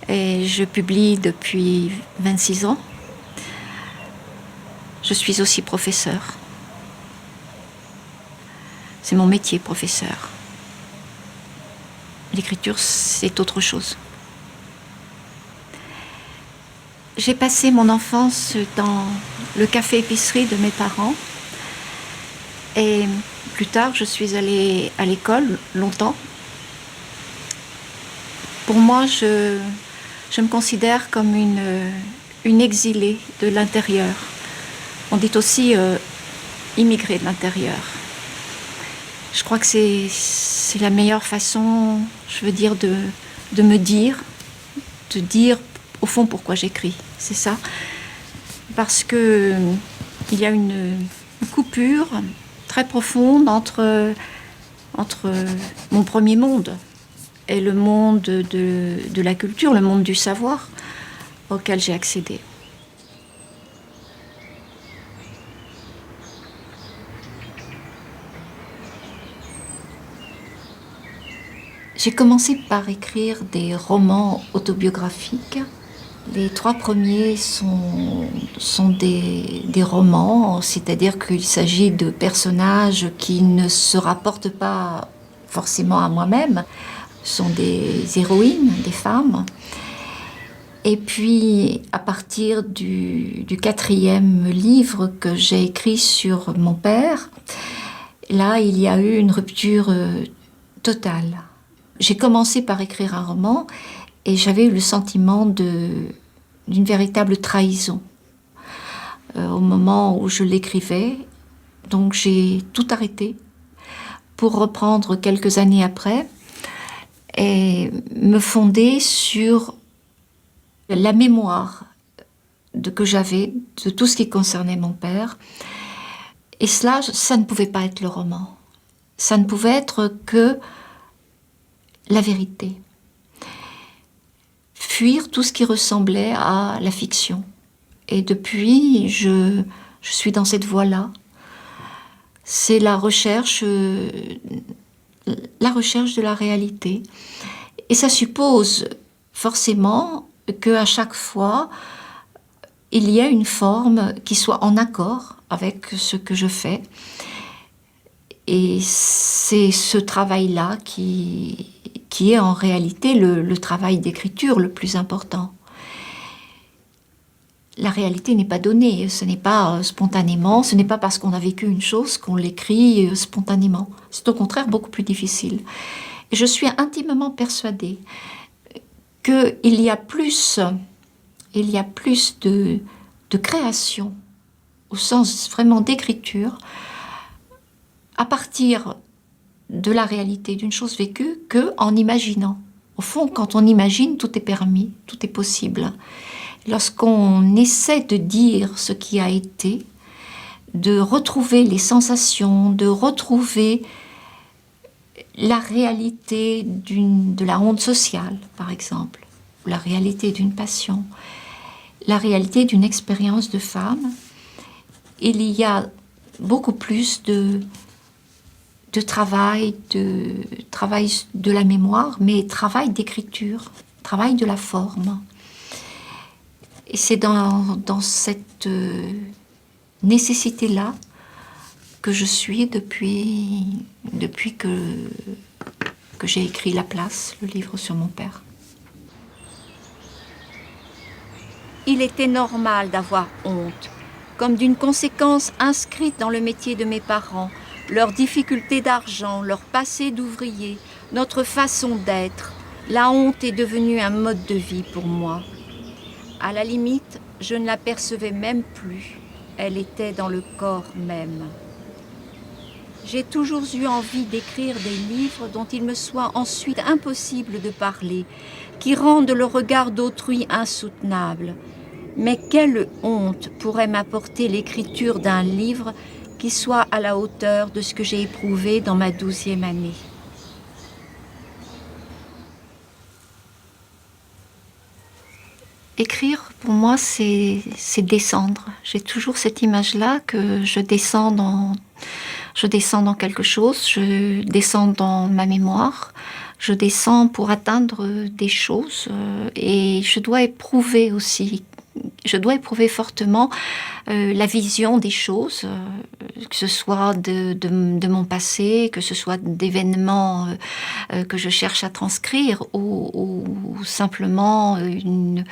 et je publie depuis 26 ans. Je suis aussi professeure. C'est mon métier, professeur. L'écriture, c'est autre chose. J'ai passé mon enfance dans le café-épicerie de mes parents. Et plus tard, je suis allée à l'école, longtemps. Pour moi, je me considère comme une exilée de l'intérieur. On dit aussi immigrée de l'intérieur. Je crois que c'est la meilleure façon, je veux dire, de me dire, de dire au fond pourquoi j'écris. C'est ça. Parce que il y a une coupure très profonde entre mon premier monde et le monde de la culture, le monde du savoir auquel j'ai accédé. J'ai commencé par écrire des romans autobiographiques. Les 3 premiers sont des romans, c'est-à-dire qu'il s'agit de personnages qui ne se rapportent pas forcément à moi-même. Ce sont des héroïnes, des femmes. Et puis, à partir du 4e livre que j'ai écrit sur mon père, là, il y a eu une rupture totale. J'ai commencé par écrire un roman et j'avais eu le sentiment d'une véritable trahison au moment où je l'écrivais. Donc j'ai tout arrêté pour reprendre quelques années après et me fonder sur la mémoire que j'avais de tout ce qui concernait mon père. Et cela, ça ne pouvait pas être le roman. Ça ne pouvait être que la vérité. Fuir tout ce qui ressemblait à la fiction. Et depuis, je suis dans cette voie-là. C'est la recherche de la réalité. Et ça suppose forcément qu'à chaque fois, il y a une forme qui soit en accord avec ce que je fais. Et c'est ce travail-là qui est en réalité le travail d'écriture le plus important. La réalité n'est pas donnée, ce n'est pas spontanément, ce n'est pas parce qu'on a vécu une chose qu'on l'écrit spontanément. C'est au contraire beaucoup plus difficile. Et je suis intimement persuadée qu'il y a plus de création, au sens vraiment d'écriture, à partir de la réalité d'une chose vécue qu'en imaginant. Au fond, quand on imagine, tout est permis, tout est possible. Lorsqu'on essaie de dire ce qui a été, de retrouver les sensations, de retrouver la réalité de la honte sociale, par exemple, ou la réalité d'une passion, la réalité d'une expérience de femme, il y a beaucoup plus de travail de la mémoire, mais travail d'écriture, travail de la forme. Et c'est dans cette nécessité-là que je suis depuis que j'ai écrit La Place, le livre sur mon père. Il était normal d'avoir honte, comme d'une conséquence inscrite dans le métier de mes parents, leurs difficultés d'argent, leur passé d'ouvrier, notre façon d'être. La honte est devenue un mode de vie pour moi. À la limite, je ne l'apercevais même plus. Elle était dans le corps même. J'ai toujours eu envie d'écrire des livres dont il me soit ensuite impossible de parler, qui rendent le regard d'autrui insoutenable. Mais quelle honte pourrait m'apporter l'écriture d'un livre qui soit à la hauteur de ce que j'ai éprouvé dans ma 12e année. Écrire, pour moi, c'est descendre. J'ai toujours cette image-là que je descends Je descends dans quelque chose, je descends dans ma mémoire, je descends pour atteindre des choses et je dois éprouver aussi, je dois éprouver fortement la vision des choses, que ce soit de mon passé, que ce soit d'événements que je cherche à transcrire ou simplement une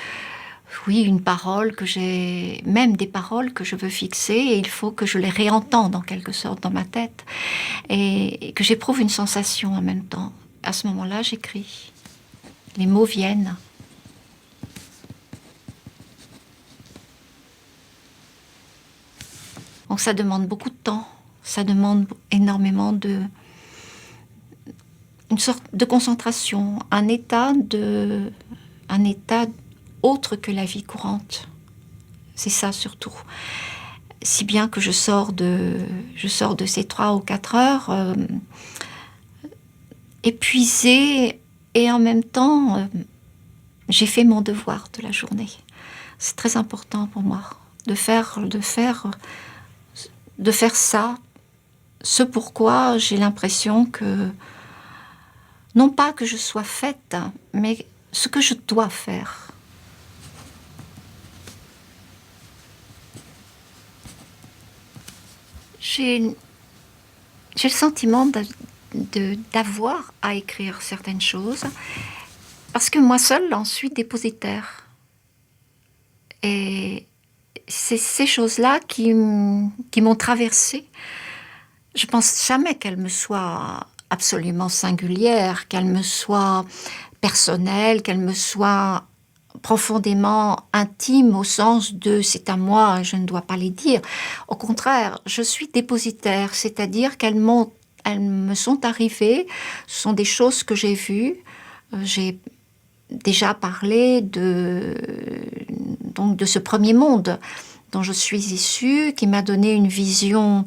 parole que j'ai, même des paroles que je veux fixer, et il faut que je les réentende en quelque sorte dans ma tête et que j'éprouve une sensation en même temps. À ce moment-là, j'écris. Les mots viennent. Donc ça demande beaucoup de temps, ça demande énormément une sorte de concentration, un état autre que la vie courante. C'est ça surtout. Si bien que je sors de ces 3 ou 4 heures épuisée et en même temps j'ai fait mon devoir de la journée. C'est très important pour moi de faire ça, ce pourquoi j'ai l'impression que, non pas que je sois faite, mais ce que je dois faire. J'ai le sentiment d'avoir à écrire certaines choses, parce que moi seule en suis dépositaire. Et c'est ces choses-là qui m'ont traversée. Je pense jamais qu'elles me soient absolument singulières, qu'elles me soient personnelles, qu'elles me soient profondément intimes au sens de c'est à moi, je ne dois pas les dire. Au contraire, je suis dépositaire, c'est-à-dire elles me sont arrivées, ce sont des choses que j'ai vues. J'ai déjà parlé de ce premier monde dont je suis issue, qui m'a donné une vision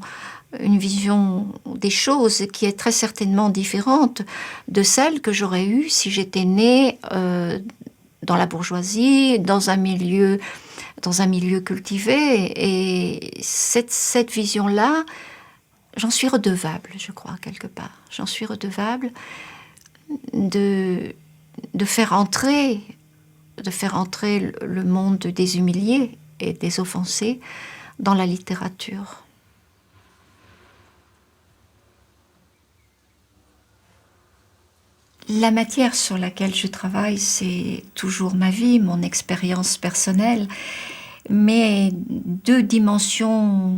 des choses qui est très certainement différente de celle que j'aurais eue si j'étais née dans la bourgeoisie, dans un milieu cultivé. Et cette vision-là, j'en suis redevable, je crois, quelque part. J'en suis redevable de faire entrer le monde des humiliés et des offensés dans la littérature. La matière sur laquelle je travaille, c'est toujours ma vie, mon expérience personnelle, mais 2 dimensions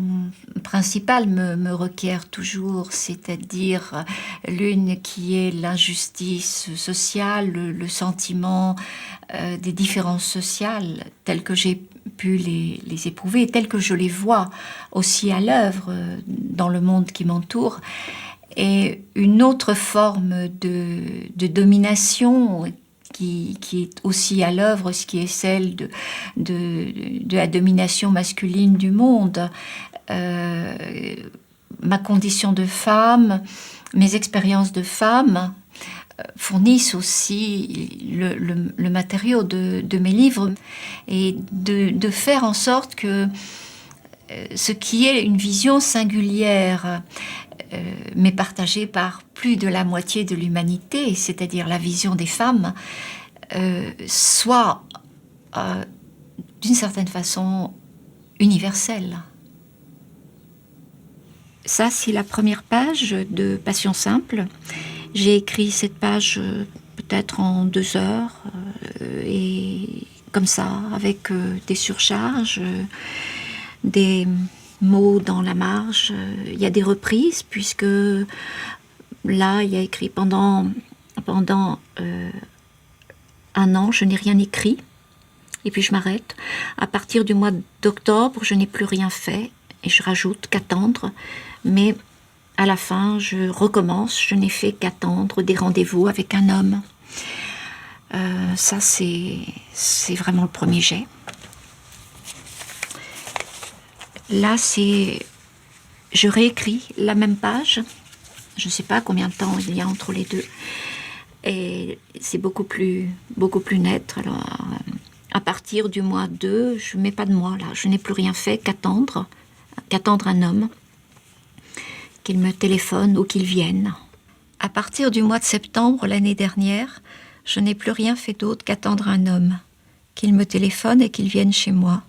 principales me requièrent toujours, c'est-à-dire l'une qui est l'injustice sociale, le sentiment des différences sociales telles que j'ai pu les éprouver, telles que je les vois aussi à l'œuvre dans le monde qui m'entoure, et une autre forme de domination qui est aussi à l'œuvre, ce qui est celle de la domination masculine du monde. Ma condition de femme, mes expériences de femme fournissent aussi le matériau de mes livres, et de faire en sorte que ce qui est une vision singulière mais partagée par plus de la moitié de l'humanité, c'est-à-dire la vision des femmes, soit d'une certaine façon universelle. Ça, c'est la première page de Passion simple. J'ai écrit cette page peut-être en 2 heures, et comme ça, avec des surcharges, des mots dans la marge. Il y a des reprises, puisque là, il y a écrit pendant 1 an, je n'ai rien écrit, et puis je m'arrête. À partir du mois d'octobre, je n'ai plus rien fait, et je rajoute qu'attendre, mais à la fin, je recommence, je n'ai fait qu'attendre des rendez-vous avec un homme. Ça, c'est vraiment le premier jet. Là, je réécris la même page. Je ne sais pas combien de temps il y a entre les deux. Et c'est beaucoup plus net. Alors, à partir du mois 2, je ne mets pas de mois là. Je n'ai plus rien fait qu'attendre un homme qu'il me téléphone ou qu'il vienne. À partir du mois de septembre l'année dernière, je n'ai plus rien fait d'autre qu'attendre un homme, qu'il me téléphone et qu'il vienne chez moi.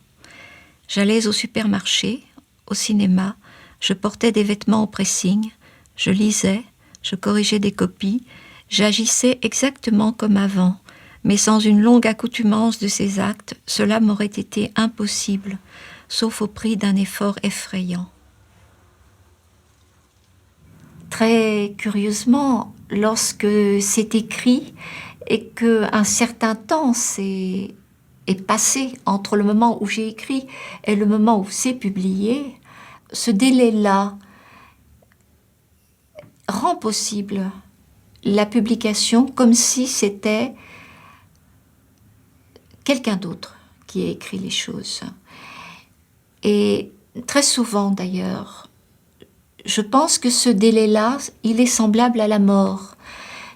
J'allais au supermarché, au cinéma, je portais des vêtements au pressing, je lisais, je corrigeais des copies, j'agissais exactement comme avant, mais sans une longue accoutumance de ces actes, cela m'aurait été impossible, sauf au prix d'un effort effrayant. Très curieusement, lorsque c'est écrit et qu'un certain temps est passé entre le moment où j'ai écrit et le moment où c'est publié, ce délai-là rend possible la publication comme si c'était quelqu'un d'autre qui a écrit les choses. Et très souvent d'ailleurs, je pense que ce délai-là, il est semblable à la mort.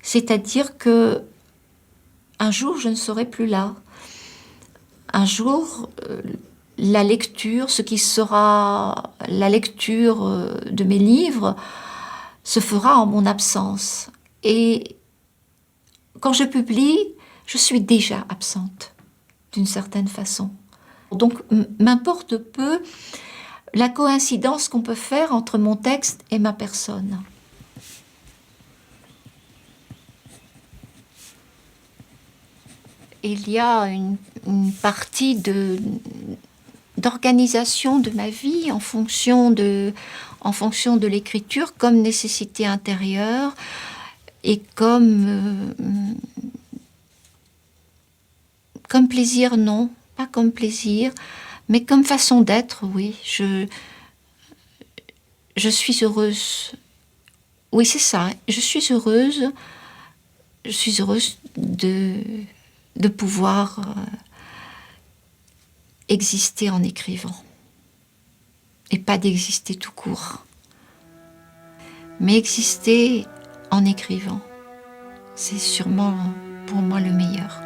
C'est-à-dire que un jour, je ne serai plus là. Un jour, la lecture, ce qui sera la lecture de mes livres, se fera en mon absence. Et quand je publie, je suis déjà absente, d'une certaine façon. Donc, m'importe peu la coïncidence qu'on peut faire entre mon texte et ma personne. Il y a une partie d'organisation de ma vie en fonction de l'écriture comme nécessité intérieure et comme plaisir, non, pas comme plaisir, mais comme façon d'être, oui. Je suis heureuse. Oui, c'est ça. Je suis heureuse de pouvoir exister en écrivant. Et pas d'exister tout court. Mais exister en écrivant, c'est sûrement pour moi le meilleur.